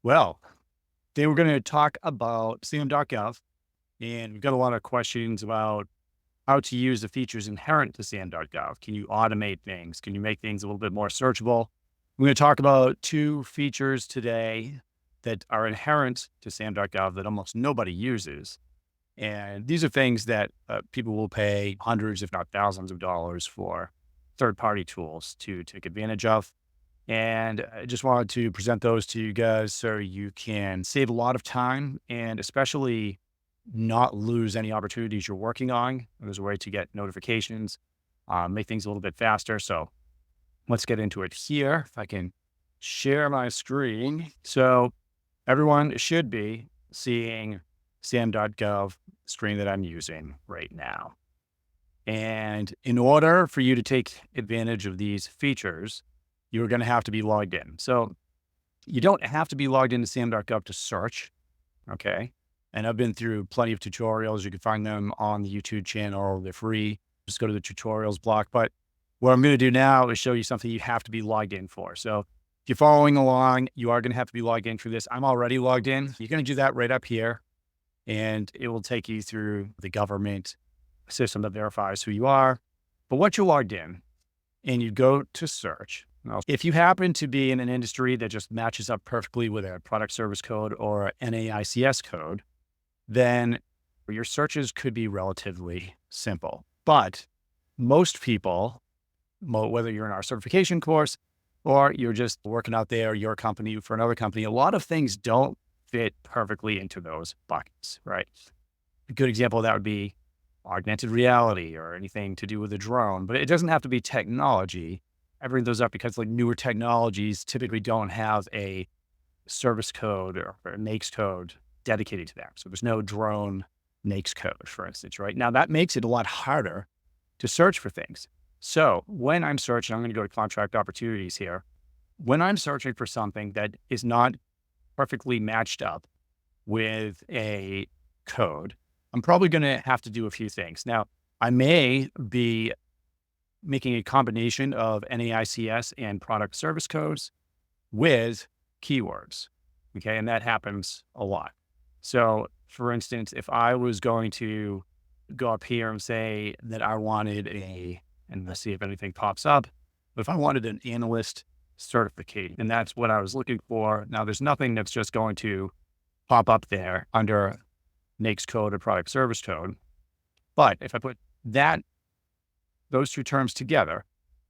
Well, they were going to talk about Sam.gov, and we've got a lot of questions about how to use the features inherent to Sam.gov. Can you automate things? Can you make things a little bit more searchable? We're going to talk about two features today that are inherent to Sam.gov that almost nobody uses. And these are things that people will pay hundreds, if not thousands of dollars for third-party tools to take advantage of. And I just wanted to present those to you guys so you can save a lot of time and especially not lose any opportunities you're working on. There's a way to get notifications, make things a little bit faster. So let's get into it here. If I can share my screen. So everyone should be seeing Sam.gov screen that I'm using right now. And in order for you to take advantage of these features, you're going to have to be logged in. So you don't have to be logged into Sam.gov to search. Okay. And I've been through plenty of tutorials. You can find them on the YouTube channel. They're free. Just go to the tutorials block. But what I'm going to do now is show you something you have to be logged in for. So if you're following along, you are going to have to be logged in for this. I'm already logged in. You're going to do that right up here, and it will take you through the government system that verifies who you are. But once you're logged in and you go to search, now, if you happen to be in an industry that just matches up perfectly with a product service code or NAICS code, then your searches could be relatively simple. But most people, whether you're in our certification course or you're just working out there, your company for another company, a lot of things don't fit perfectly into those buckets, right? A good example of that would be augmented reality or anything to do with a drone, but it doesn't have to be technology. I bring those up because like newer technologies typically don't have a service code or a NAICS code dedicated to that. So there's no drone NAICS code, for instance, right? Now that makes it a lot harder to search for things. So when I'm searching, I'm going to go to contract opportunities here. When I'm searching for something that is not perfectly matched up with a code, I'm probably going to have to do a few things. Now, I may be making a combination of NAICS and product service codes with keywords. Okay. And that happens a lot. So for instance, if I was going to go up here and say that I wanted and let's see if anything pops up, but if I wanted an analyst certificate, and that's what I was looking for. Now there's nothing that's just going to pop up there under NAICS code or product service code. But if I put those two terms together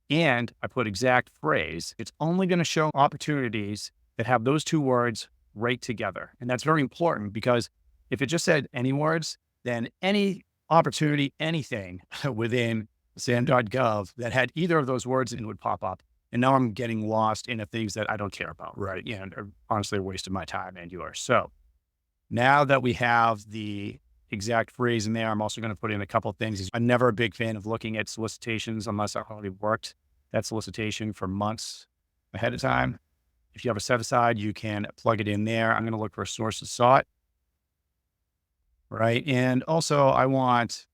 and I put exact phrase, it's only going to show opportunities that have those two words right together. And that's very important because if it just said any words, then any opportunity, anything within Sam.gov that had either of those words in would pop up. And now I'm getting lost into things that I don't care about, right? And are honestly a waste of my time and yours. So now that we have the exact phrase in there, I'm also going to put in a couple of things. I'm never a big fan of looking at solicitations unless I've already worked that solicitation for months ahead of time. If you have a set aside, you can plug it in there. I'm going to look for sources sought, right? And also I want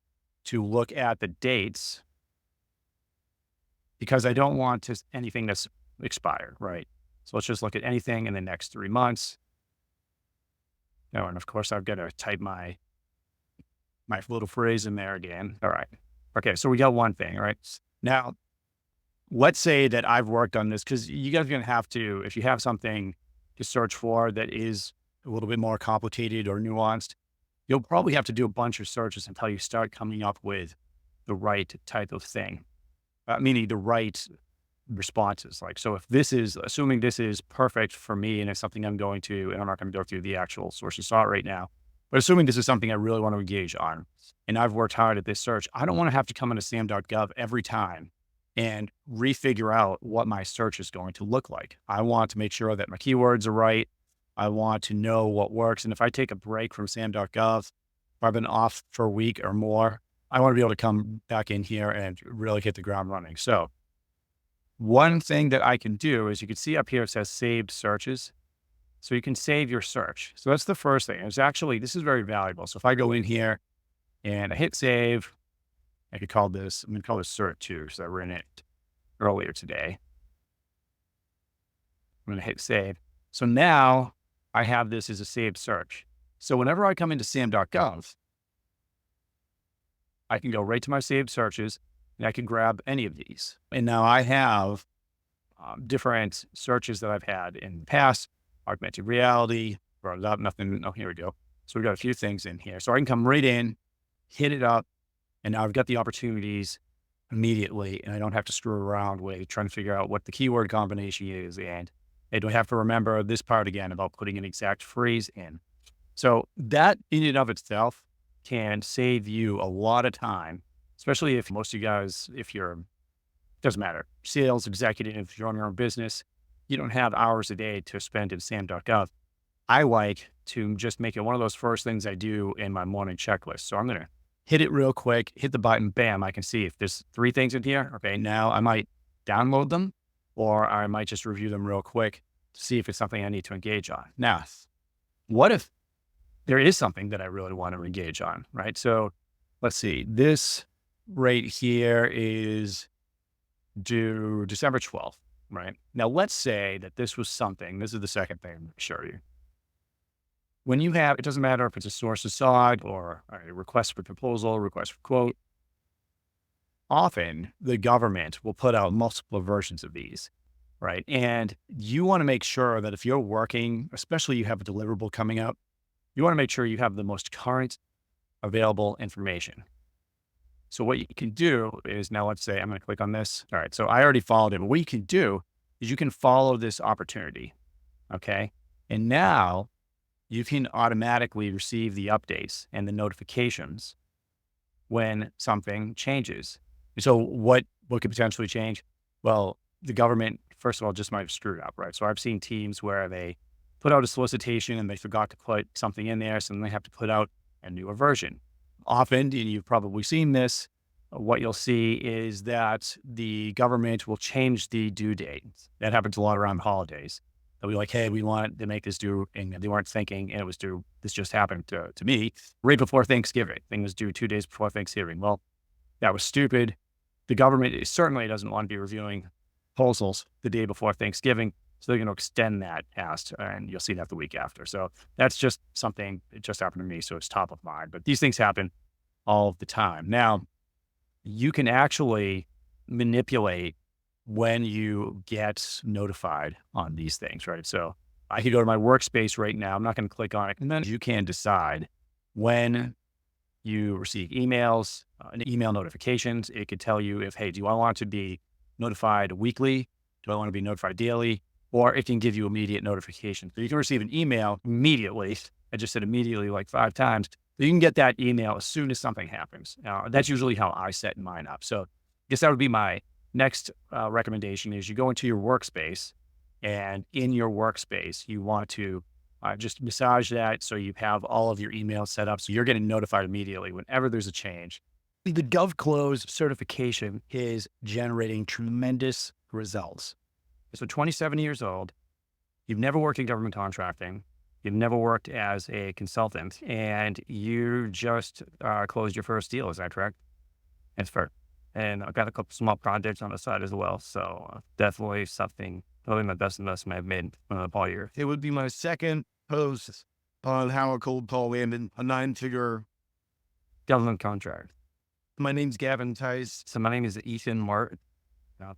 to look at the dates because I don't want anything that's expired, right? So let's just look at anything in the next 3 months. Oh, and of course I've got to type my little phrase in there again. All right. Okay. So we got one thing, right? Now, let's say that I've worked on this because you guys are going to have to, if you have something to search for that is a little bit more complicated or nuanced, you'll probably have to do a bunch of searches until you start coming up with the right type of thing, meaning the right responses. Like, so if this is, assuming this is perfect for me and it's something I'm going to, and I'm not going to go through the actual sources sought right now, but assuming this is something I really want to engage on, and I've worked hard at this search, I don't want to have to come into Sam.gov every time and refigure out what my search is going to look like. I want to make sure that my keywords are right. I want to know what works. And if I take a break from Sam.gov, if I've been off for a week or more, I want to be able to come back in here and really hit the ground running. So one thing that I can do is you can see up here, it says saved searches. So you can save your search. So that's the first thing. It's actually, this is very valuable. So if I go in here and I hit save, I could call this, I'm going to call this cert 2 because I ran it earlier today. I'm going to hit save. So now I have this as a saved search. So whenever I come into Sam.gov, I can go right to my saved searches and I can grab any of these. And now I have different searches that I've had in the past. Augmented reality, brought it up, nothing. Oh, here we go. So we've got a few things in here. So I can come right in, hit it up, and now I've got the opportunities immediately, and I don't have to screw around with trying to figure out what the keyword combination is, and I don't have to remember this part again about putting an exact phrase in. So that in and of itself can save you a lot of time, especially if most of you guys, if you're, doesn't matter, sales executive, if you're on your own business, you don't have hours a day to spend in Sam.gov. I like to just make it one of those first things I do in my morning checklist. So I'm going to hit it real quick, hit the button, bam, I can see if there's 3 things in here. Okay, now I might download them or I might just review them real quick to see if it's something I need to engage on. Now, what if there is something that I really want to engage on, right? So let's see, this right here is due December 12th, right? Now, let's say that this was something, this is the second thing I'm going to show you. When you have, it doesn't matter if it's a source aside or a request for proposal, request for quote, often the government will put out multiple versions of these, right? And you want to make sure that if you're working, especially you have a deliverable coming up, you want to make sure you have the most current available information. So what you can do is, now let's say I'm going to click on this. All right, so I already followed it. But what you can do is you can follow this opportunity, okay? And now you can automatically receive the updates and the notifications when something changes. So what could potentially change? Well, the government, first of all, just might have screwed up, right? So I've seen teams where they put out a solicitation and they forgot to put something in there, so then they have to put out a newer version. Often, and you've probably seen this, what you'll see is that the government will change the due date. That happens a lot around holidays. They'll be like, hey, we want to make this due, and they weren't thinking, and it was due. This just happened to me right before Thanksgiving. Thing was due 2 days before Thanksgiving. Well, that was stupid. The government certainly doesn't want to be reviewing proposals the day before Thanksgiving, so they're going to extend that past, and you'll see that the week after. So that's just something that just happened to me, so it's top of mind. But these things happen all the time. Now, you can actually manipulate when you get notified on these things, right? So I could go to my workspace right now. I'm not going to click on it. And then you can decide when you receive emails, and email notifications. It could tell you if, hey, do I want to be notified weekly? Do I want to be notified daily? Or it can give you immediate notifications. So you can receive an email immediately. I just said immediately like 5 times. So you can get that email as soon as something happens. That's usually how I set mine up. So I guess that would be my next recommendation is you go into your workspace, and in your workspace, you want to just massage that so you have all of your emails set up so you're getting notified immediately whenever there's a change. The GovClose certification is generating tremendous results. So 27 years old, you've never worked in government contracting, you've never worked as a consultant, and you just closed your first deal. Is that correct? That's fair. And I've got a couple small projects on the side as well. So definitely something, probably my best investment I've made all year. It would be my second post on how a cold call landed a 9-figure Government contract. My name's Gavin Tice. So my name is Ethan Martin.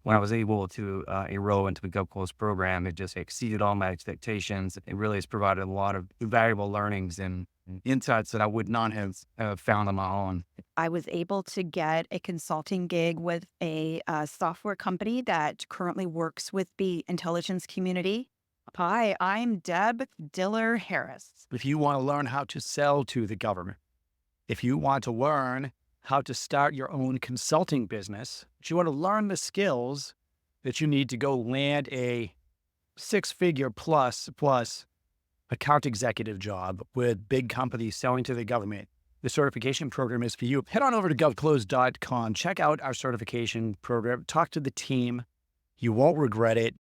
When I was able to enroll into the GovClose program, it just exceeded all my expectations. It really has provided a lot of valuable learnings and insights that I would not have found on my own. I was able to get a consulting gig with a software company that currently works with the intelligence community. Hi, I'm Deb Diller Harris. If you want to learn how to sell to the government, if you want to learn how to start your own consulting business, if you want to learn the skills that you need to go land a 6-figure plus account executive job with big companies selling to the government, the certification program is for you. Head on over to govclose.com. Check out our certification program. Talk to the team. You won't regret it.